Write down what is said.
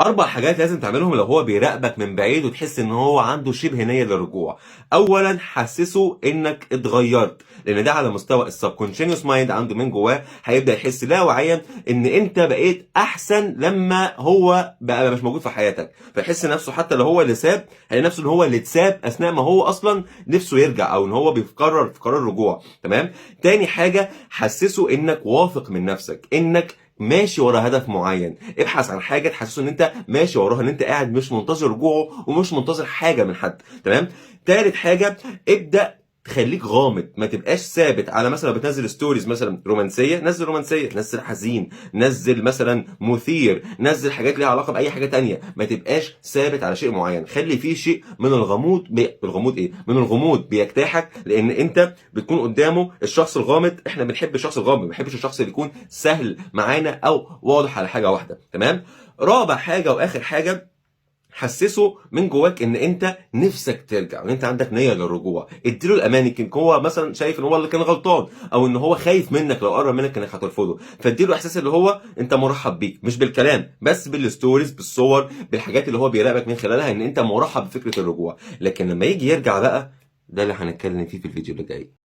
4 حاجات لازم تعملهم لو هو بيراقبك من بعيد وتحس إن هو عنده شبه نية للرجوع. أولًا حسّسه إنك اتغيّرت، لإن ده على مستوى الsubconscious mind عنده من جواه هيبدأ يحس لاواعيًا إن أنت بقيت أحسن لمّا هو بقى مش موجود في حياتك، فيحس نَفْسه حتى لو هو اللي ساب، هيلاقي نَفْسه إن هو اللي اتساب أثناء ما هو أصلًا نِفْسه يرجع أو إن هو بيقرر في قرار رجوع، تمام؟ تاني حاجة حسّسه إنك واثق من نَفْسك، إنك ماشي ورا هدف معين، ابحث عن حاجه تحسسه ان انت ماشي وراها، ان انت قاعد مش منتظر رجوعه ومش منتظر حاجه من حد، تمام. تالت حاجه ابدا تخليك غامض، ما تبقاش ثابت على مثلا لو بتنزل ستوريز مثلا رومانسيه، نزل رومانسيه، نزل حزين، نزل مثلا مثير، نزل حاجات ليها علاقه باي حاجه تانية، ما تبقاش ثابت على شيء معين، خلي فيه شيء من الغموض الغموض ايه؟ من الغموض بيجتاحك، لان انت بتكون قدامه الشخص الغامض. احنا بنحب الشخص الغامض، ما بنحبش الشخص اللي يكون سهل معانا او واضح على حاجه واحده، تمام. رابع حاجه واخر حاجه، حسسه من جواك ان انت نفسك ترجع وان انت عندك نيه للرجوع، اديله الامان. يمكن هو مثلا شايف ان هو اللي كان غلطان او ان هو خايف منك لو قرب منك انك هترفضه، فاديله احساس اللي هو انت مرحب بيك، مش بالكلام بس، بالستوريز، بالصور، بالحاجات اللي هو بيراقبك من خلالها ان انت مرحب بفكره الرجوع. لكن لما يجي يرجع بقى، ده اللي هنتكلم فيه في الفيديو اللي جاي.